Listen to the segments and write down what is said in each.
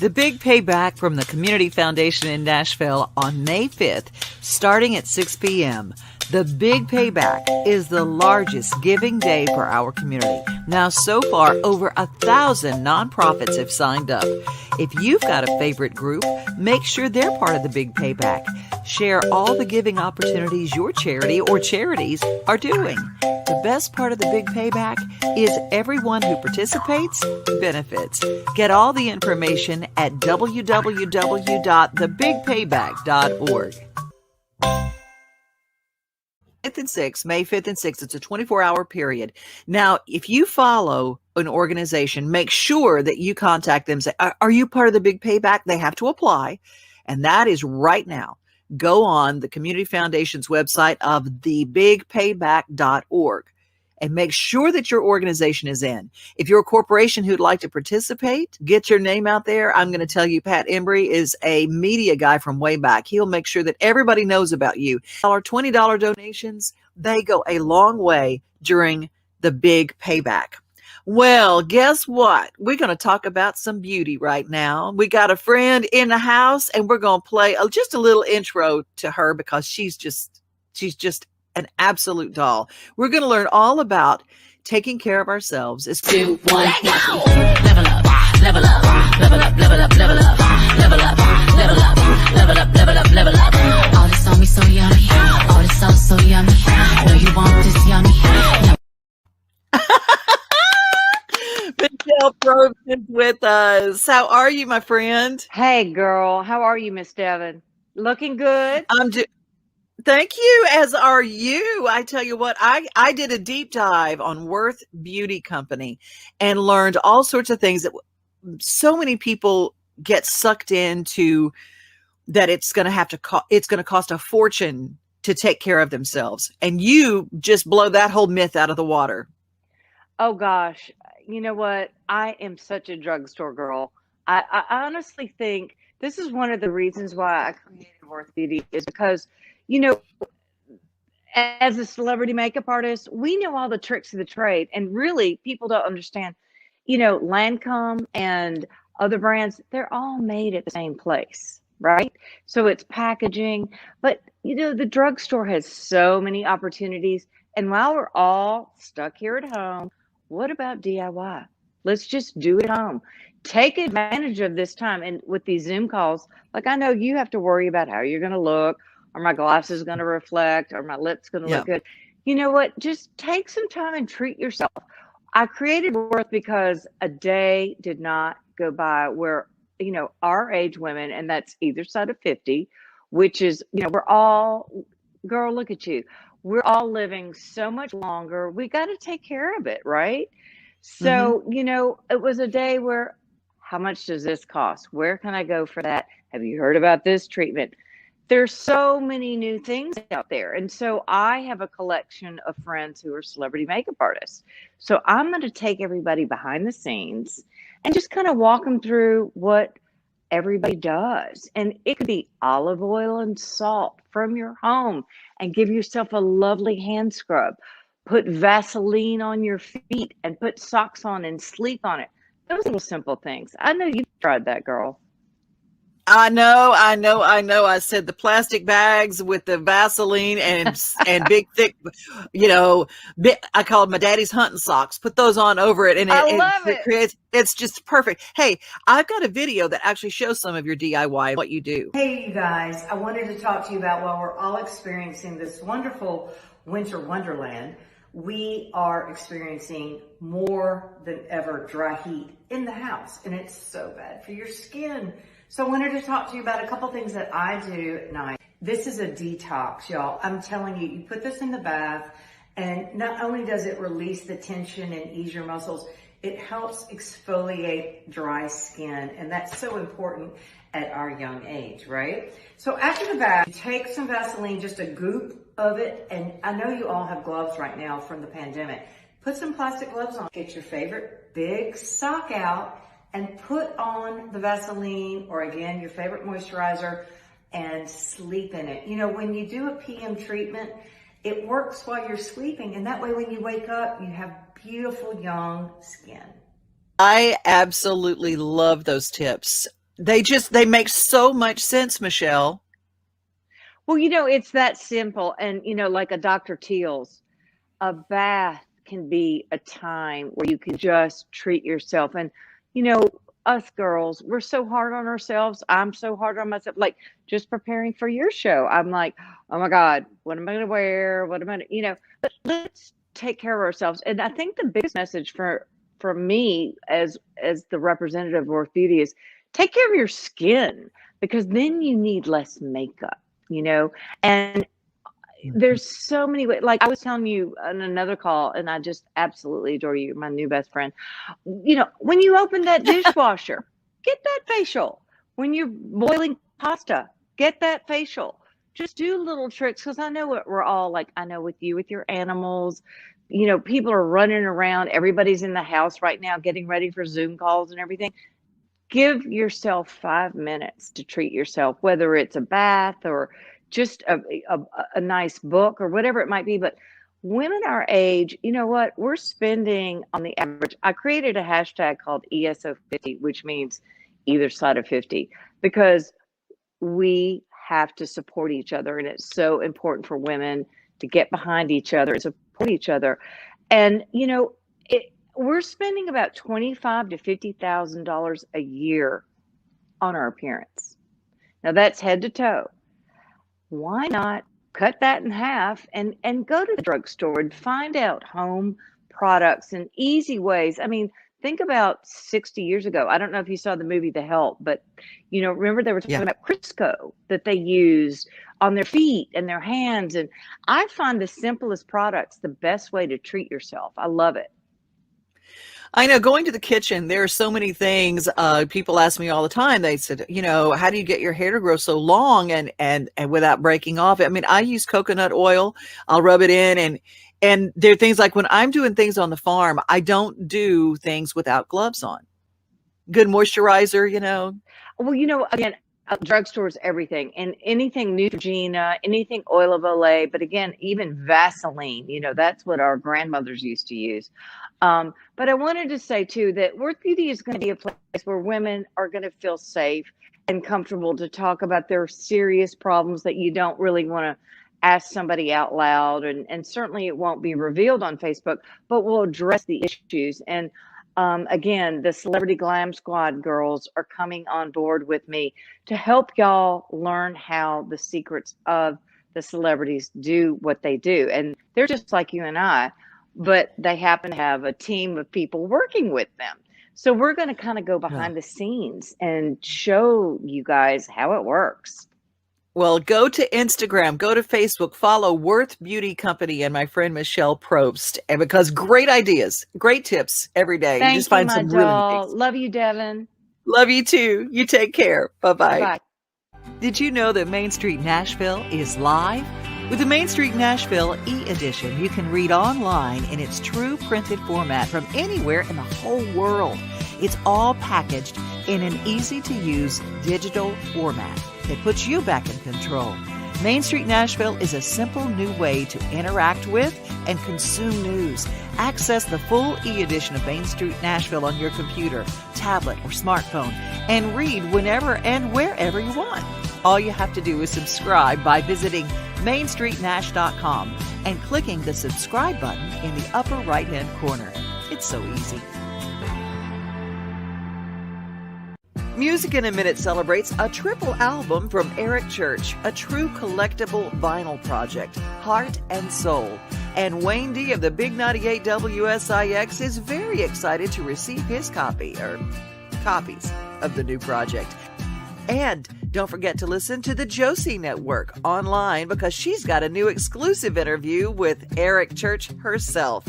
The big payback from the Community Foundation in Nashville on May 5th, starting at 6 p.m. The Big Payback is the largest giving day for our community. Now, so far, over 1,000 nonprofits have signed up. If you've got a favorite group, make sure they're part of the Big Payback. Share all the giving opportunities your charity or charities are doing. The best part of the Big Payback is everyone who participates benefits. Get all the information at www.thebigpayback.org. May 5th and 6th. It's a 24-hour period. Now, if you follow an organization, make sure that you contact them. Say, are you part of the Big Payback? They have to apply. And that is right now. Go on the Community Foundation's website of thebigpayback.org and make sure that your organization is in. If you're a corporation who'd like to participate, get your name out there. I'm going to tell you, Pat Embry is a media guy from way back. He'll make sure that everybody knows about you. Our $20 donations, they go a long way during the Big Payback. Well, guess what? We're going to talk about some beauty right now. We got a friend in the house, and we're going to play just a little intro to her because she's just an absolute doll. We're going to learn all about taking care of ourselves. It's 2, 1, level up, level up, level up, level up, level up, level up, level up, level up, level up, level up, level up. All this on me so yummy, all this sauce so yummy. Know you want this yummy. Michelle Probst is with us. How are you, my friend? Hey, girl. How are you, Miss Devin? Looking good? Thank you, as are you. I tell you what, I did a deep dive on Worth Beauty Company and learned all sorts of things that so many people get sucked into, that it's going to cost a fortune to take care of themselves. And you just blow that whole myth out of the water. Oh, gosh. You know what? I am such a drugstore girl. I honestly think this is one of the reasons why I created Worth Beauty, is because, you know, as a celebrity makeup artist, we know all the tricks of the trade. And really, people don't understand, you know, Lancome and other brands, they're all made at the same place, right? So it's packaging. But, you know, the drugstore has so many opportunities. And while we're all stuck here at home, what about DIY? Let's just do it at home. Take advantage of this time. And with these Zoom calls, like, I know you have to worry about how you're going to look. Are my glasses going to reflect? Are my lips going to look good? You know what? Just take some time and treat yourself. I created Worth because a day did not go by where, you know, our age women, and that's either side of 50, which is, you know, we're all, girl, look at you. We're all living so much longer. We got to take care of it, right? So, you know, it was a day where, how much does this cost? Where can I go for that? Have you heard about this treatment? There's so many new things out there. And so I have a collection of friends who are celebrity makeup artists. So I'm going to take everybody behind the scenes and just kind of walk them through what everybody does. And it could be olive oil and salt from your home, and give yourself a lovely hand scrub. Put Vaseline on your feet and put socks on and sleep on it. Those little simple things. I know you've tried that, girl. I know. I said the plastic bags with the Vaseline and big thick, you know, I call them my daddy's hunting socks. Put those on over it, and it's just perfect. Hey, I've got a video that actually shows some of your DIY, what you do. Hey, you guys, I wanted to talk to you about, while we're all experiencing this wonderful winter wonderland, we are experiencing more than ever dry heat in the house, and it's so bad for your skin. So I wanted to talk to you about a couple things that I do at night. This is a detox, y'all. I'm telling you, you put this in the bath, and not only does it release the tension and ease your muscles, it helps exfoliate dry skin, and that's so important at our young age, right? So after the bath, you take some Vaseline, just a goop of it, and I know you all have gloves right now from the pandemic. Put some plastic gloves on. Get your favorite big sock out and put on the Vaseline, or again, your favorite moisturizer, and sleep in it. You know, when you do a PM treatment, it works while you're sleeping, and that way when you wake up, you have beautiful young skin. I absolutely love those tips. They make so much sense, Michelle. Well, it's that simple. And, like a Dr. Teal's, a bath can be a time where you can just treat yourself. And, us girls, we're so hard on ourselves. I'm so hard on myself. Like just preparing for your show, I'm like, oh my God, what am I going to wear? What am I, but let's take care of ourselves. And I think the biggest message for me as the representative of Worth Beauty is take care of your skin, because then you need less makeup, and there's so many ways. Like I was telling you on another call, and I just absolutely adore you. You're my new best friend. When you open that dishwasher, get that facial. When you're boiling pasta, get that facial. Just do little tricks, because I know what we're all like. I know with you, with your animals, people are running around. Everybody's in the house right now getting ready for Zoom calls and everything. Give yourself 5 minutes to treat yourself, whether it's a bath or just a nice book or whatever it might be. But women our age, you know what? We're spending on the average. I created a hashtag called ESO50, which means either side of 50, because we have to support each other. And it's so important for women to get behind each other and support each other. And, we're spending about $25,000 to $50,000 a year on our appearance. Now that's head to toe. Why not cut that in half and go to the drugstore and find out home products and easy ways? I mean, think about 60 years ago. I don't know if you saw the movie The Help, but remember they were talking about Crisco that they used on their feet and their hands. And I find the simplest products the best way to treat yourself. I love it. I know, going to the kitchen, there are so many things. People ask me all the time. They said, how do you get your hair to grow so long and without breaking off? I mean, I use coconut oil. I'll rub it in, and there are things like when I'm doing things on the farm, I don't do things without gloves on. Good moisturizer, Well, again, drugstores, everything, and anything Neutrogena, anything oil of Olay, but again, even Vaseline, that's what our grandmothers used to use. But I wanted to say too that Worth Beauty is going to be a place where women are going to feel safe and comfortable to talk about their serious problems that you don't really want to ask somebody out loud. And certainly it won't be revealed on Facebook, but we'll address the issues. And again, the Celebrity Glam Squad girls are coming on board with me to help y'all learn how the secrets of the celebrities do what they do. And they're just like you and I, but they happen to have a team of people working with them. So we're going to kind of go behind the scenes and show you guys how it works. Well, go to Instagram, go to Facebook, follow Worth Beauty Company and my friend Michelle Probst, and because great ideas, great tips every day. Thank you just find my some doll. really things. Love you, Devin. Love you too. You take care. Bye-bye. Bye. Did you know that Main Street Nashville is live? With the Main Street Nashville e-edition, you can read online in its true printed format from anywhere in the whole world. It's all packaged in an easy-to-use digital format that puts you back in control. Main Street Nashville is a simple new way to interact with and consume news. Access the full e-edition of Main Street Nashville on your computer, tablet, or smartphone, and read whenever and wherever you want. All you have to do is subscribe by visiting mainstreetnash.com and clicking the subscribe button in the upper right-hand corner. It's so easy. Music in a Minute celebrates a triple album from Eric Church, a true collectible vinyl project, heart and soul. And Wayne D of the Big 98 WSIX is very excited to receive his copies of the new project. And don't forget to listen to the Josie Network online because she's got a new exclusive interview with Eric Church herself.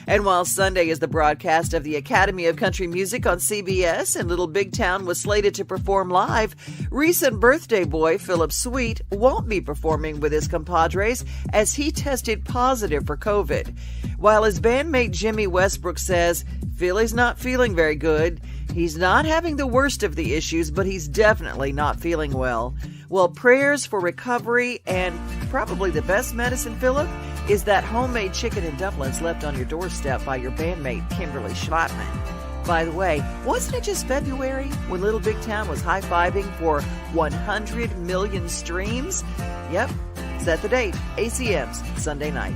And while Sunday is the broadcast of the Academy of Country Music on CBS and Little Big Town was slated to perform live, recent birthday boy Philip Sweet won't be performing with his compadres as he tested positive for COVID. While his bandmate Jimmy Westbrook says Philly's not feeling very good, he's not having the worst of the issues, but he's definitely not feeling well. Well, prayers for recovery, and probably the best medicine, Philip, is that homemade chicken and dumplings left on your doorstep by your bandmate Kimberly Schlottman. By the way, wasn't it just February when Little Big Town was high-fiving for 100 million streams? Yep, set the date, ACM's Sunday night.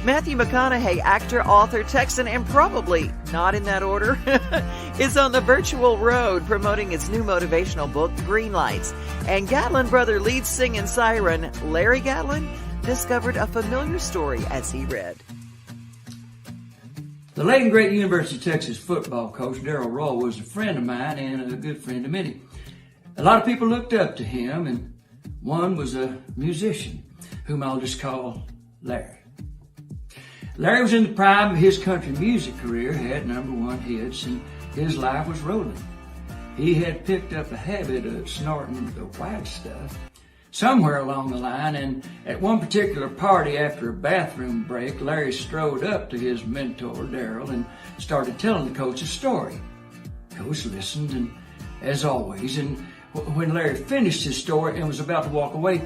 Matthew McConaughey, actor, author, Texan, and probably not in that order, is on the virtual road promoting his new motivational book, Green Lights. And Gatlin brother lead singing siren Larry Gatlin discovered a familiar story as he read. The late and great University of Texas football coach Darryl Roll was a friend of mine and a good friend of many. A lot of people looked up to him, and one was a musician whom I'll just call Larry. Larry was in the prime of his country music career, had #1 hits, and his life was rolling. He had picked up a habit of snorting the white stuff somewhere along the line, and at one particular party after a bathroom break, Larry strode up to his mentor, Darryl, and started telling the coach a story. Coach listened, and as always, and when Larry finished his story and was about to walk away,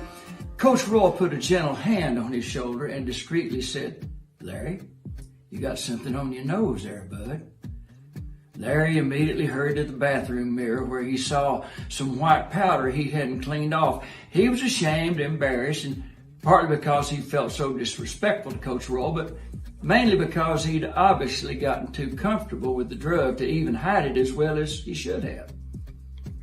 Coach Roy put a gentle hand on his shoulder and discreetly said, "Larry, you got something on your nose there, bud." Larry immediately hurried to the bathroom mirror where he saw some white powder he hadn't cleaned off. He was ashamed, embarrassed, and partly because he felt so disrespectful to Coach Roll, but mainly because he'd obviously gotten too comfortable with the drug to even hide it as well as he should have.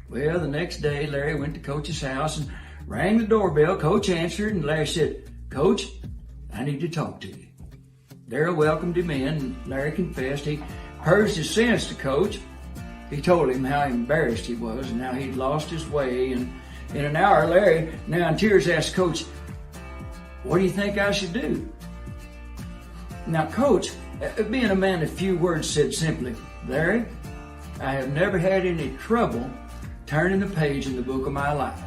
Well, the next day, Larry went to Coach's house and rang the doorbell. Coach answered, and Larry said, "Coach, I need to talk to you." Darryl welcomed him in, and Larry confessed he purged his sins to Coach. He told him how embarrassed he was and how he'd lost his way, and in an hour, Larry, now in tears, asked Coach, "What do you think I should do?" Now, Coach, being a man of few words, said simply, "Larry, I have never had any trouble turning the page in the book of my life."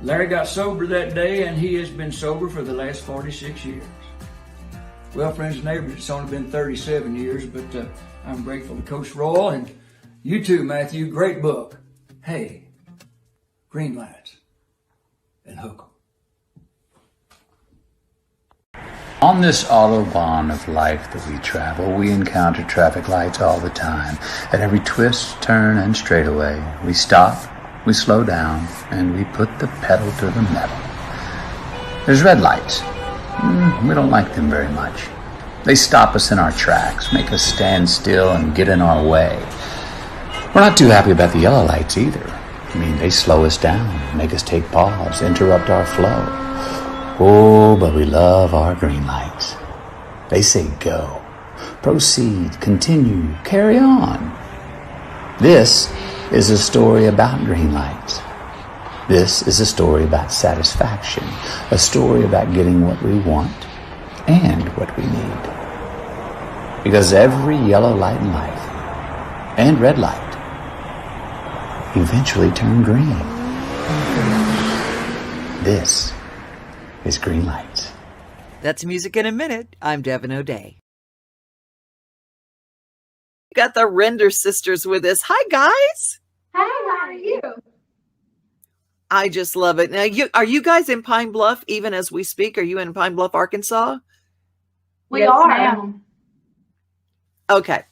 Larry got sober that day, and he has been sober for the last 46 years. Well, friends and neighbors, it's only been 37 years, but I'm grateful to Coach Roll, and you too, Matthew. Great book. Hey, green lights and hook 'em. On this autobahn of life that we travel, we encounter traffic lights all the time. At every twist, turn, and straightaway, we stop, we slow down, and we put the pedal to the metal. There's red lights. We don't like them very much. They stop us in our tracks, make us stand still and get in our way. We're not too happy about the yellow lights either. I mean, they slow us down, make us take pause, interrupt our flow. Oh, but we love our green lights. They say go, proceed, continue, carry on. This is a story about green lights. This is a story about satisfaction, a story about getting what we want and what we need. Because every yellow light in life and red light eventually turn green. This is Green Lights. That's music in a minute. I'm Devin O'Day. We got the Render sisters with us. Hi, guys. Hi, how are you? I just love it. Now, are you guys in Pine Bluff even as we speak? Are you in Pine Bluff, Arkansas? We Yes, are. ma'am. Okay.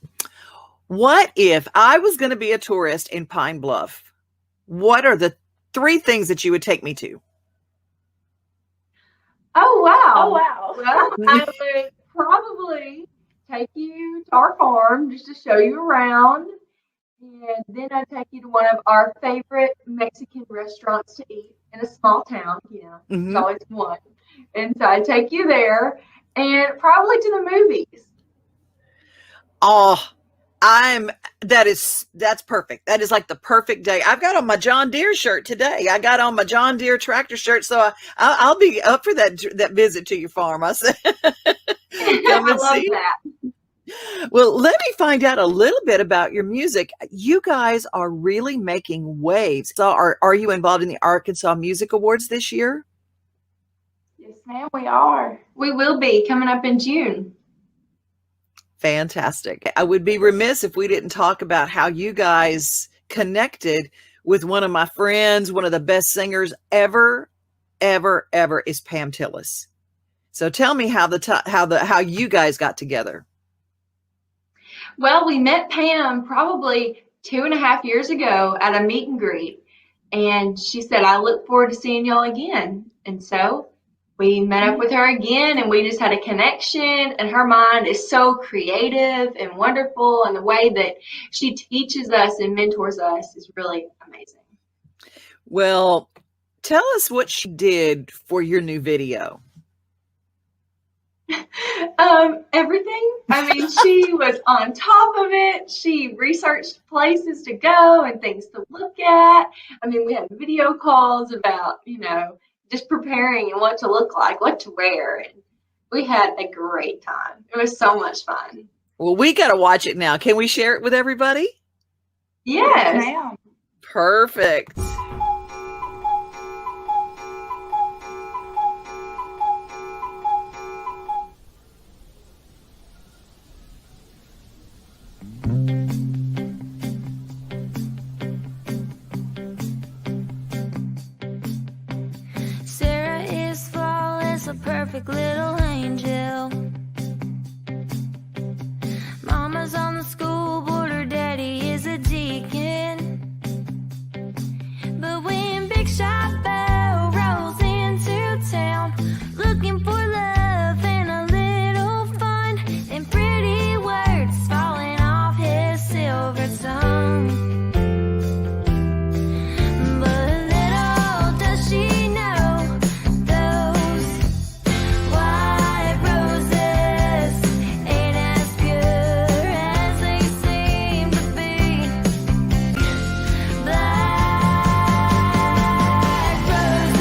What if I was going to be a tourist in Pine Bluff? What are the 3 things that you would take me to? Oh, wow. Oh, wow. Well, I would probably take you to our farm just to show you around. And then I'd take you to one of our favorite Mexican restaurants to eat in a small town. You know, Mhm. there's always one. And so I'd take you there and probably to the movies. Oh, that's perfect. That is like the perfect day. I've got on my John Deere shirt today. I got on my John Deere tractor shirt, so I'll be up for that visit to your farm. I said, come I and love see. that. Well, let me find out a little bit about your music. You guys are really making waves. So are you involved in the Arkansas Music Awards this year? Yes, ma'am, we are. We will be coming up in June. Fantastic. I would be remiss if we didn't talk about how you guys connected with one of my friends, one of the best singers ever is Pam Tillis. So tell me how you guys got together. Well, we met Pam probably 2.5 years ago at a meet and greet. And she said, I look forward to seeing y'all again. And so we met up with her again, and we just had a connection. And her mind is so creative and wonderful. And the way that she teaches us and mentors us is really amazing. Well, tell us what she did for your new video. Everything. I mean, she was on top of it. She researched places to go and things to look at. I mean, we had video calls about, just preparing and what to look like, what to wear. And we had a great time. It was so much fun. Well, we got to watch it now. Can we share it with everybody? Yes. Ma'am. Perfect. Sarah is flawless, a perfect little angel. Mama's on the school board, her daddy is a deacon. But when Big Shot Bell rolls into town, looking for love and a little fun, and pretty words falling off his silver tongue. But little does she know, those white roses ain't as pure as they seem to be. Black roses,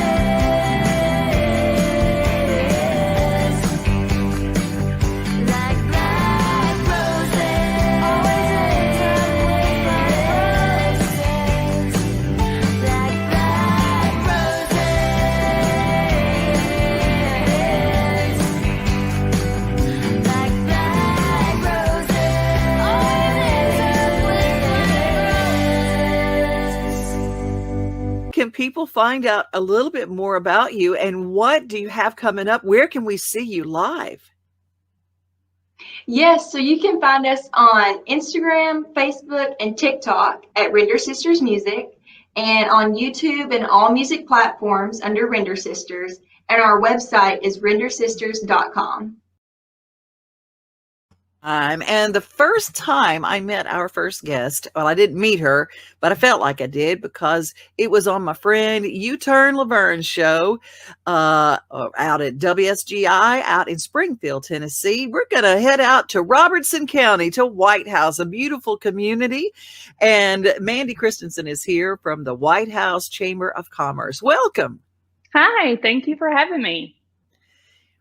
like black roses, always ends up with black roses, like black roses, like black roses, always ends up with black roses. Can people find out a little bit more about you, and what do you have coming up? Where can we see you live? Yes, so you can find us on Instagram, Facebook, and TikTok at Render Sisters Music, and on YouTube and all music platforms under Render Sisters. And our website is rendersisters.com. And the first time I met our first guest, well, I didn't meet her, but I felt like I did because it was on my friend U-Turn Laverne's show out at WSGI out in Springfield, Tennessee. We're going to head out to Robertson County to White House, a beautiful community. And Mandy Christensen is here from the White House Chamber of Commerce. Welcome. Hi, thank you for having me.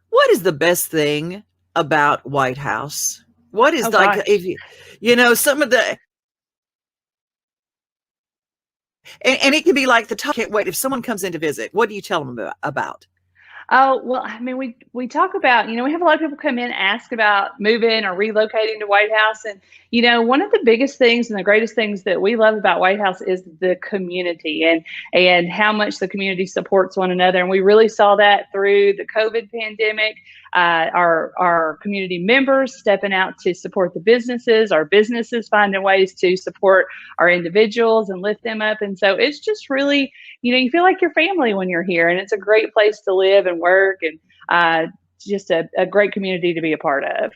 What is the best thing about White House? What is Oh, like, gosh. if some of the, and it can be like the top, can't wait. If someone comes in to visit, what do you tell them about? Oh, well, I mean, we talk about, we have a lot of people come in and ask about moving or relocating to White House. And, one of the biggest things and the greatest things that we love about White House is the community and how much the community supports one another. And we really saw that through the COVID pandemic. Our community members stepping out to support the businesses, our businesses finding ways to support our individuals and lift them up. And so it's just really, you feel like your family when you're here, and it's a great place to live and work, and just a great community to be a part of.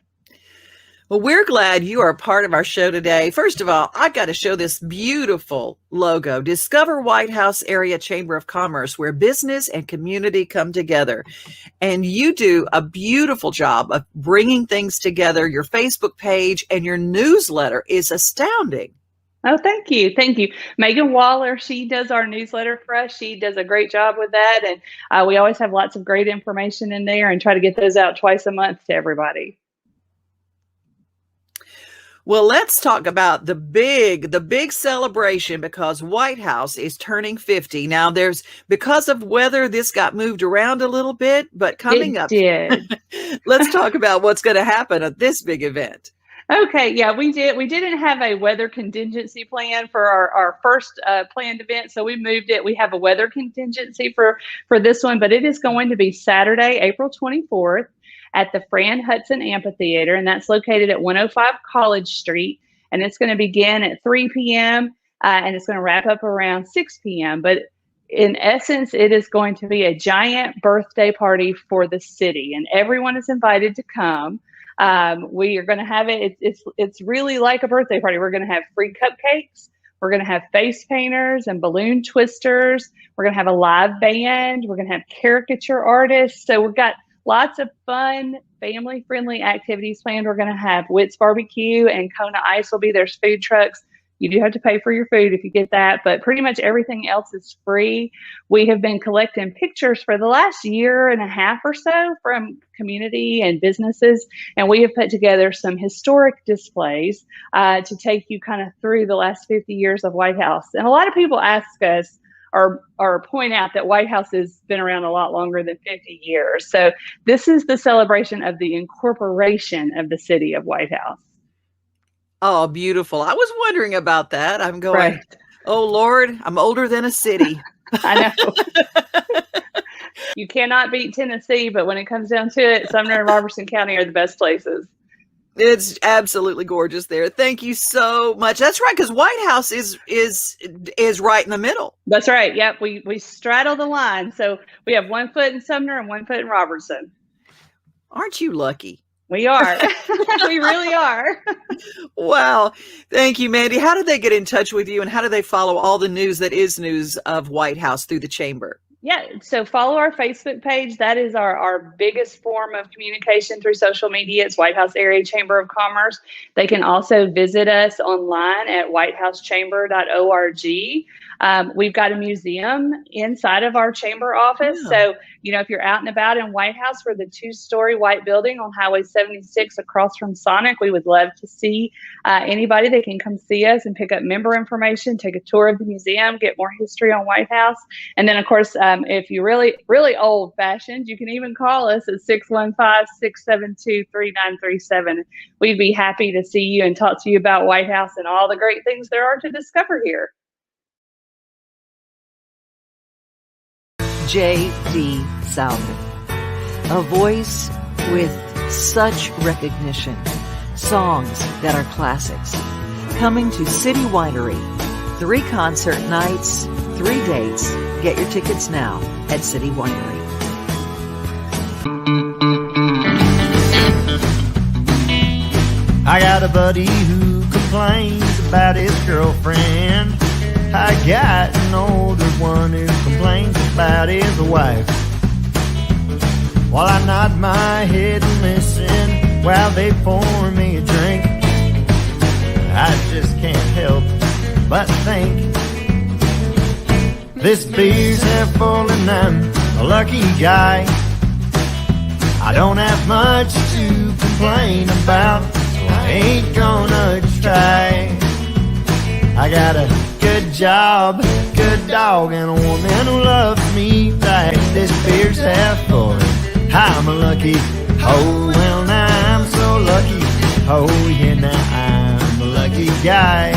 Well, we're glad you are a part of our show today. First of all, I got to show this beautiful logo, Discover White House Area Chamber of Commerce, where business and community come together. And you do a beautiful job of bringing things together. Your Facebook page and your newsletter is astounding. Oh, thank you. Thank you. Megan Waller, she does our newsletter for us. She does a great job with that. And we always have lots of great information in there and try to get those out twice a month to everybody. Well, let's talk about the big celebration, because White House is turning 50. Now, because of weather, this got moved around a little bit, but coming up, let's talk about what's going to happen at this big event. Okay, yeah, we did. We didn't have a weather contingency plan for our first planned event, so we moved it. We have a weather contingency for this one, but it is going to be Saturday, April 24th. at the Fran Hudson Amphitheater, and that's located at 105 College Street. And it's going to begin at 3 p.m. And it's going to wrap up around 6 p.m. But in essence, it is going to be a giant birthday party for the city, and everyone is invited to come. We are going to have it. It's really like a birthday party. We're going to have free cupcakes. We're going to have face painters and balloon twisters. We're going to have a live band. We're going to have caricature artists. So we've got lots of fun, family-friendly activities planned. We're going to have Witt's Barbecue and Kona Ice will be there's food trucks. You do have to pay for your food if you get that, but pretty much everything else is free. We have been collecting pictures for the last year and a half or so from community and businesses, and we have put together some historic displays to take you kind of through the last 50 years of White House. And a lot of people ask us or point out that White House has been around a lot longer than 50 years. So this is the celebration of the incorporation of the city of White House. Oh, beautiful. I was wondering about that. I'm going, Right. oh, Lord, I'm older than a city. I know. You cannot beat Tennessee, but when it comes down to it, Sumner and Robertson County are the best places. It's absolutely gorgeous there. Thank you so much. That's right, because White House is right in the middle. That's right. Yep. We straddle the line. So we have 1 foot in Sumner and 1 foot in Robertson. Aren't you lucky? We are. We really are. Wow. Thank you, Mandy. How did they get in touch with you, and how do they follow all the news that is news of White House through the chamber? Yeah. So follow our Facebook page. That is our biggest form of communication through social media. It's White House Area Chamber of Commerce. They can also visit us online at whitehousechamber.org. We've got a museum inside of our chamber office. Yeah. So, if you're out and about in White House, we're the 2-story white building on Highway 76 across from Sonic. We would love to see anybody that can come see us and pick up member information, take a tour of the museum, get more history on White House. And then, of course, if you're really, really old fashioned, you can even call us at 615-672-3937. We'd be happy to see you and talk to you about White House and all the great things there are to discover here. J.D. Salvin, a voice with such recognition, songs that are classics, coming to City Winery, 3 concert nights, 3 dates. Get your tickets now at City Winery. I got a buddy who complains about his girlfriend. I got an older one who complains about his wife. While I nod my head and listen while they pour me a drink, I just can't help but think this beer's half full and I'm a lucky guy. I don't have much to complain about, so I ain't gonna try. I got a good job, good dog, and a woman who loves me right. This beer's half full, I'm a lucky. Oh, well, now I'm so lucky. Oh, yeah, now I'm a lucky guy.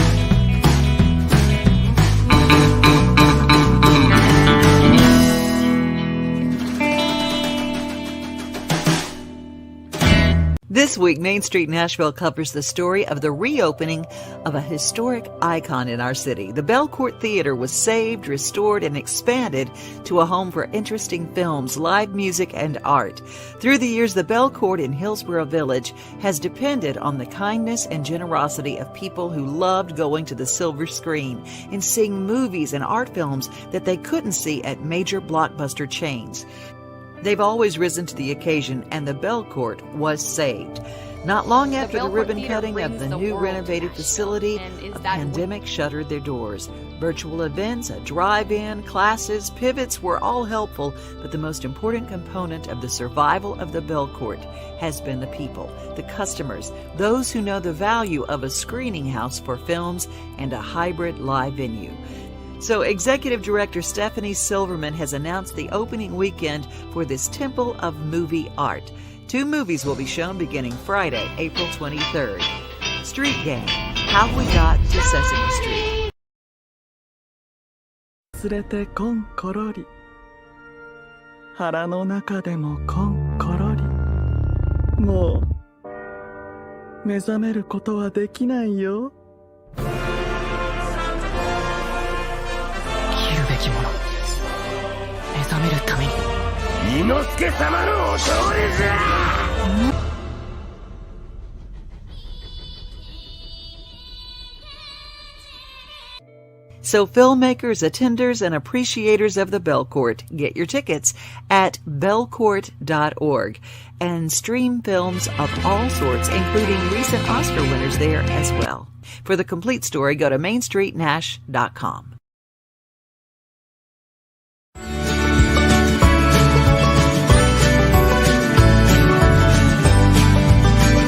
This week, Main Street Nashville covers the story of the reopening of a historic icon in our city. The Belcourt Theater was saved, restored, and expanded to a home for interesting films, live music, and art. Through the years, the Belcourt in Hillsborough Village has depended on the kindness and generosity of people who loved going to the silver screen and seeing movies and art films that they couldn't see at major blockbuster chains. They've always risen to the occasion, and the Belcourt was saved. Not long after the ribbon cutting of the new renovated facility, a pandemic shuttered their doors. Virtual events, a drive-in, classes, pivots were all helpful, but the most important component of the survival of the Belcourt has been the people, the customers, those who know the value of a screening house for films and a hybrid live venue. So Executive Director Stephanie Silverman has announced the opening weekend for this Temple of Movie Art. 2 movies will be shown beginning Friday, April 23rd. Street Gang, How We Got to Sesame Street. 忘れてこんころり腹の中でもこんころりもう目覚めることはできないよ。生きるべきもの、目覚めるために。伊之助様のお通りじゃ。So filmmakers, attenders, and appreciators of the Belcourt, get your tickets at belcourt.org and stream films of all sorts, including recent Oscar winners there as well. For the complete story, go to mainstreetnash.com.